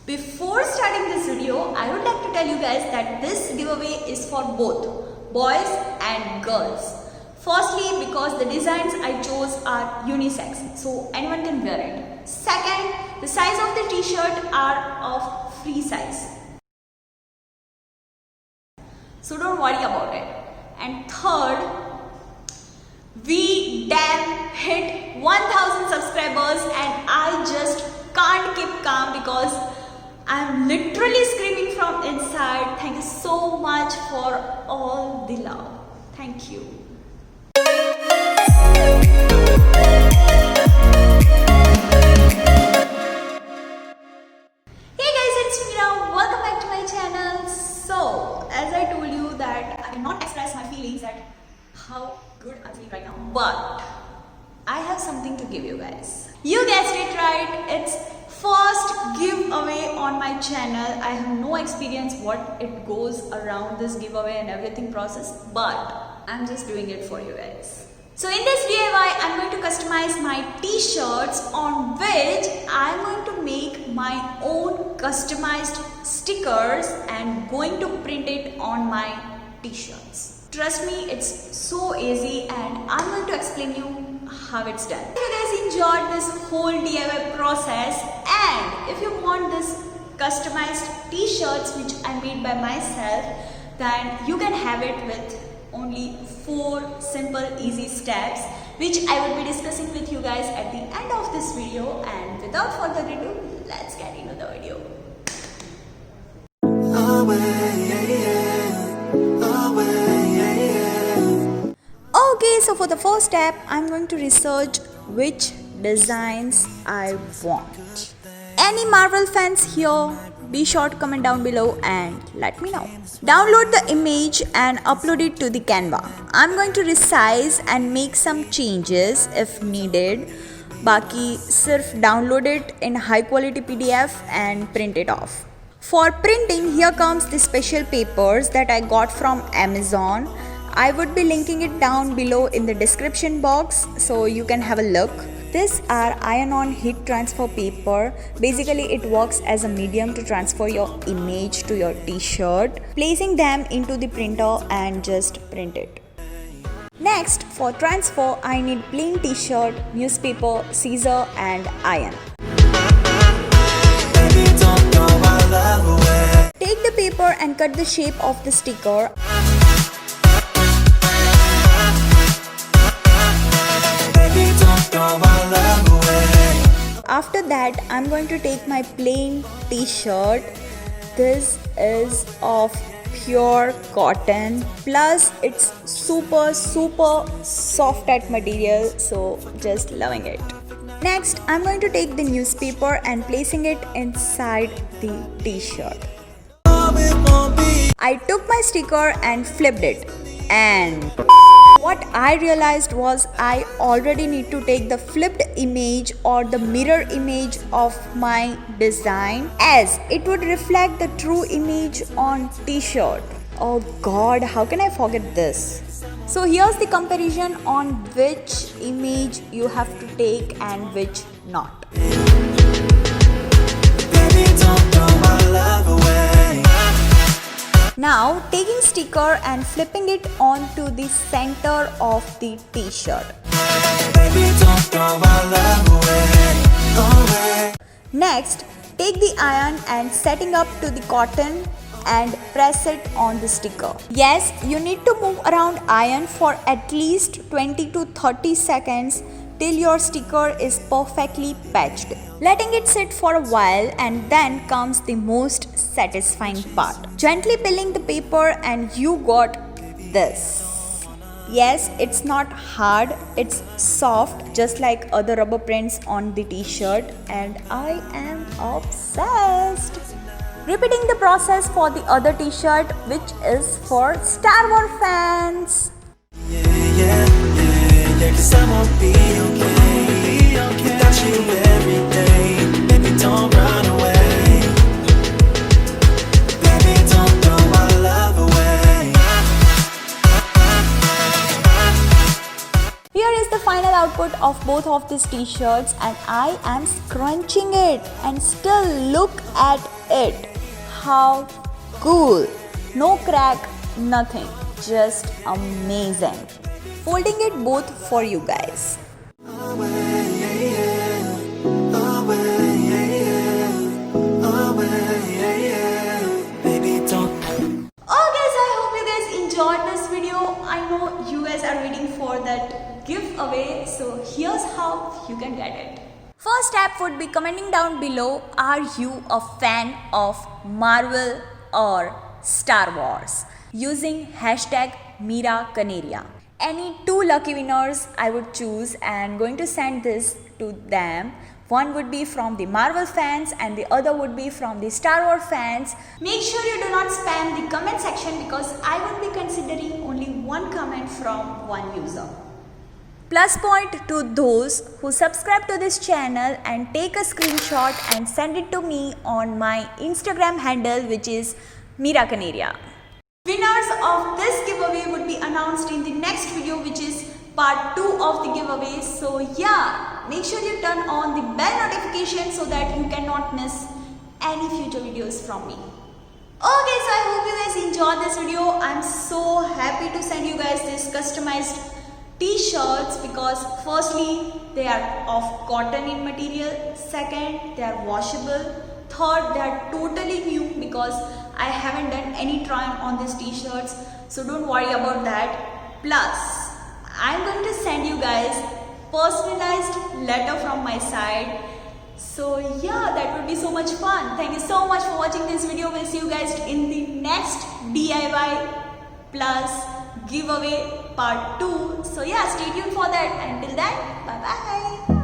Before starting this video, I would like to tell you guys that this giveaway is for both boys and girls. Firstly, because the designs I chose are unisex, so anyone can wear it. Second, the size of the t-shirt are of free size, so don't worry about it. And third, we damn hit 1000 subscribers and I just can't keep calm because I'm literally screaming from inside. Thank you so much for all the love. Thank you. Hey guys, it's Meera. Welcome back to my channel. So, as I told you that I cannot express my feelings that how good I'm feeling right now, but I have something to give you guys. You guessed it right, it's first giveaway on my channel. I have no experience what it goes around this giveaway and everything process, but I'm just doing it for you guys. So in this DIY, I'm going to customize my t-shirts on which I'm going to make my own customized stickers and going to print it on my t-shirts. Trust me, it's so easy and I'm going to explain you how it's done. If you guys enjoyed this whole DIY process and if you want this customized t-shirts which I made by myself, then you can have it with only 4 simple easy steps which I will be discussing with you guys at the end of this video. And without further ado, let's get into the video. Okay, so for the first step, I'm going to research which designs I want. Any Marvel fans here? Be sure to comment down below and let me know. Download the image and upload it to the Canva. I'm going to resize and make some changes if needed. Baki sirf download it in high quality PDF and print it off. For printing, here comes the special papers that I got from Amazon. I would be linking it down below in the description box so you can have a look. These are iron-on heat transfer paper. Basically, it works as a medium to transfer your image to your t-shirt, placing them into the printer and just print it. Next, for transfer, I need plain t-shirt, newspaper, scissor and iron. Take the paper and cut the shape of the sticker. After that, I'm going to take my plain t-shirt. This is of pure cotton, plus it's super soft at material, so just loving it. Next, I'm going to take the newspaper and placing it inside the t-shirt. I took my sticker and flipped it, and what I realized was I already need to take the flipped image or the mirror image of my design as it would reflect the true image on t-shirt. Oh god, how can I forget this? So here's the comparison on which image you have to take and which not. Now, taking sticker and flipping it onto the center of the t-shirt. Next, take the iron and setting up to the cotton and press it on the sticker. Yes, you need to move around iron for at least 20 to 30 seconds till your sticker is perfectly patched. Letting it sit for a while, and then comes the most satisfying part. Gently peeling the paper and you got this. Yes, it's not hard, it's soft just like other rubber prints on the t-shirt, and I am obsessed. Repeating the process for the other t-shirt, which is for Star Wars fans. Cause I won't be okay without you every day. Baby, don't run away. Baby, don't throw my love away. Here is the final output of both of these t-shirts, and I am scrunching it, and still look at it. How cool. No crack, nothing. Just amazing. Folding it both for you guys. Enjoyed this video. I know you guys are waiting for that giveaway, so here's how you can get it. First step would be commenting down below, are you a fan of Marvel or Star Wars, using hashtag Meera Kaneria. Any two lucky winners I would choose and going to send this to them. One would be from the Marvel fans and the other would be from the Star Wars fans. Make sure you do not spam the comment section because I will be considering only one comment from one user. Plus point to those who subscribe to this channel and take a screenshot and send it to me on my Instagram handle, which is Meera Kaneria. Winners of this giveaway would be announced in the next video, which is part 2 of the giveaway. So yeah, make sure you turn on the bell notification so that you cannot miss any future videos from me. Okay, so I hope you guys enjoyed this video. I'm so happy to send you guys this customized t-shirts because firstly, they are of cotton in material. Second, they are washable. Third, they are totally new because I haven't done any try on these t-shirts. So don't worry about that. Plus, I'm going to send you guys personalized letter from my side. So yeah, that would be so much fun. Thank you so much for watching this video. We'll see you guys in the next DIY plus giveaway part 2. So yeah, stay tuned for that. Until then, bye bye.